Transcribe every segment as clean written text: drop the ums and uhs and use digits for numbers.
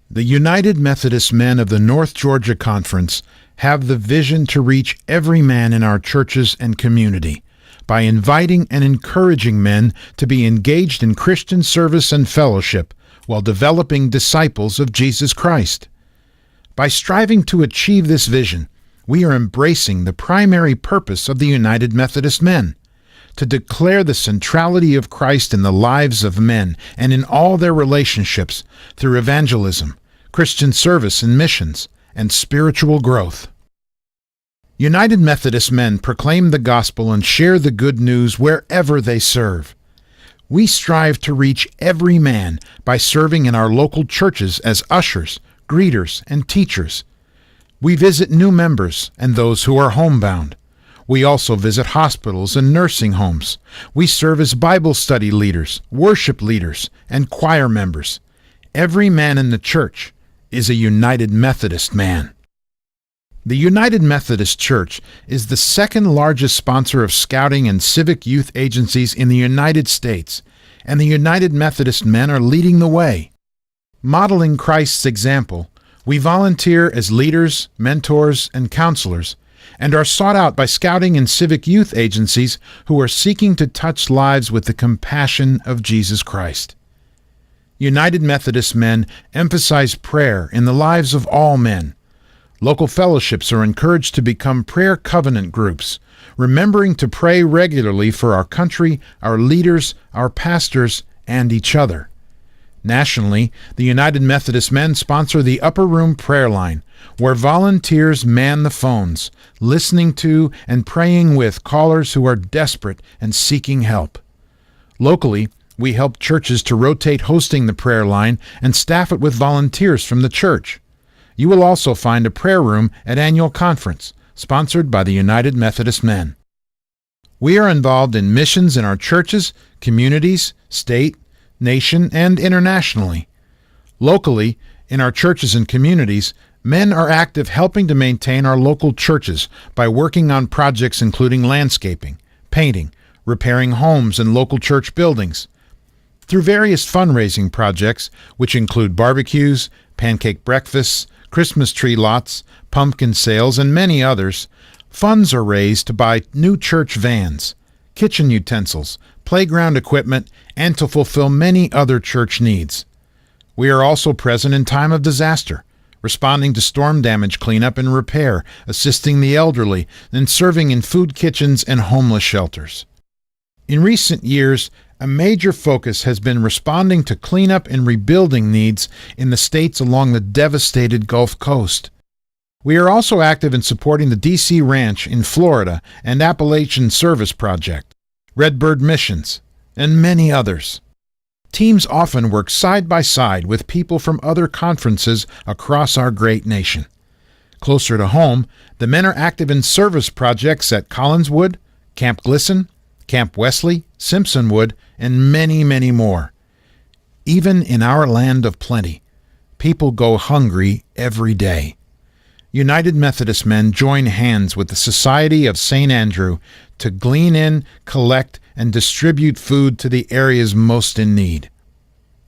The United Methodist Men of the North Georgia Conference have the vision to reach every man in our churches and community by inviting and encouraging men to be engaged in Christian service and fellowship while developing disciples of Jesus Christ. By striving to achieve this vision, we are embracing the primary purpose of the United Methodist Men, to declare the centrality of Christ in the lives of men and in all their relationships through evangelism, Christian service and missions, and spiritual growth. United Methodist Men proclaim the gospel and share the good news wherever they serve. We strive to reach every man by serving in our local churches as ushers, greeters, and teachers. We visit new members and those who are homebound. We also visit hospitals and nursing homes. We serve as Bible study leaders, worship leaders, and choir members. Every man in the church is a United Methodist man. The United Methodist Church is the second largest sponsor of scouting and civic youth agencies in the United States, and the United Methodist Men are leading the way. Modeling Christ's example, we volunteer as leaders, mentors, and counselors, and are sought out by scouting and civic youth agencies who are seeking to touch lives with the compassion of Jesus Christ. United Methodist Men emphasize prayer in the lives of all men. Local fellowships are encouraged to become prayer covenant groups, remembering to pray regularly for our country, our leaders, our pastors, and each other. Nationally, the United Methodist Men sponsor the Upper Room Prayer Line, where volunteers man the phones, listening to and praying with callers who are desperate and seeking help. Locally, we help churches to rotate hosting the prayer line and staff it with volunteers from the church. You will also find a prayer room at annual conference, sponsored by the United Methodist Men. We are involved in missions in our churches, communities, state, nation, and internationally. Locally, in our churches and communities, men are active helping to maintain our local churches by working on projects including landscaping, painting, repairing homes and local church buildings. Through various fundraising projects, which include barbecues, pancake breakfasts, Christmas tree lots, pumpkin sales, and many others, funds are raised to buy new church vans, kitchen utensils, playground equipment, and to fulfill many other church needs. We are also present in time of disaster, responding to storm damage cleanup and repair, assisting the elderly, and serving in food kitchens and homeless shelters. In recent years, a major focus has been responding to cleanup and rebuilding needs in the states along the devastated Gulf Coast. We are also active in supporting the D.C. Ranch in Florida and Appalachian Service Project, Redbird Missions, and many others. Teams often work side by side with people from other conferences across our great nation. Closer to home, the men are active in service projects at Collinswood, Camp Glisson, Camp Wesley, Simpsonwood, and many, many more. Even in our land of plenty, people go hungry every day. United Methodist Men join hands with the Society of St. Andrew to glean in, collect, and distribute food to the areas most in need.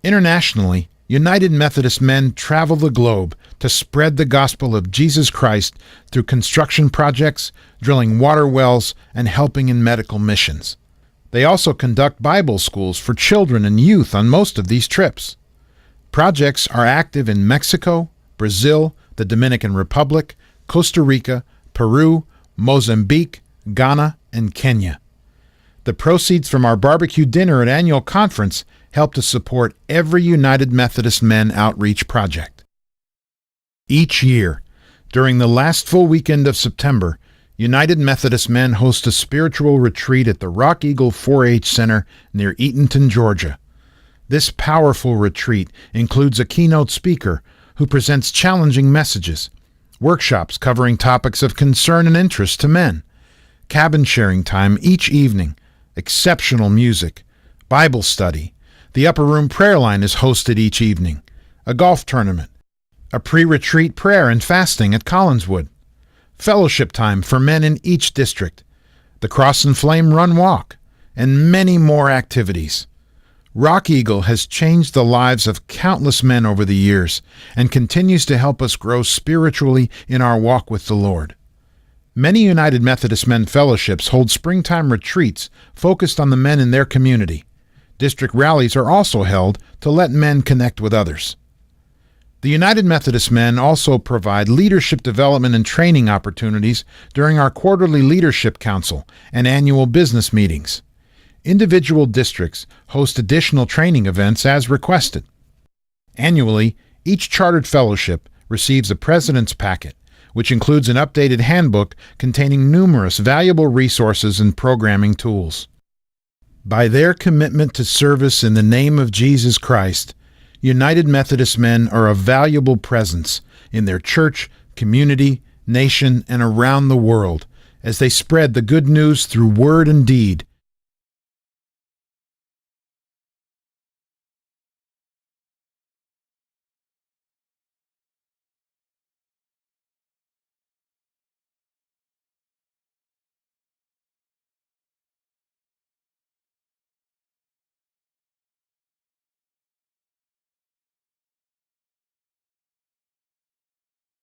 Internationally, United Methodist Men travel the globe to spread the gospel of Jesus Christ through construction projects, drilling water wells, and helping in medical missions. They also conduct Bible schools for children and youth on most of these trips. Projects are active in Mexico, Brazil, the Dominican Republic, Costa Rica, Peru, Mozambique, Ghana, and Kenya. The proceeds from our barbecue dinner at annual conference help to support every United Methodist Men outreach project. Each year, during the last full weekend of September, United Methodist Men host a spiritual retreat at the Rock Eagle 4-H Center near Eatonton, Georgia. This powerful retreat includes a keynote speaker who presents challenging messages, workshops covering topics of concern and interest to men, cabin sharing time each evening, exceptional music, Bible study. The Upper Room Prayer Line is hosted each evening, a golf tournament, a pre-retreat prayer and fasting at Collinswood, fellowship time for men in each district, the Cross and Flame Run Walk, and many more activities. Rock Eagle has changed the lives of countless men over the years and continues to help us grow spiritually in our walk with the Lord. Many United Methodist Men fellowships hold springtime retreats focused on the men in their community. District rallies are also held to let men connect with others. The United Methodist Men also provide leadership development and training opportunities during our quarterly Leadership Council and annual business meetings. Individual districts host additional training events as requested. Annually, each chartered fellowship receives a President's Packet, which includes an updated handbook containing numerous valuable resources and programming tools. By their commitment to service in the name of Jesus Christ, United Methodist Men are a valuable presence in their church, community, nation, and around the world as they spread the good news through word and deed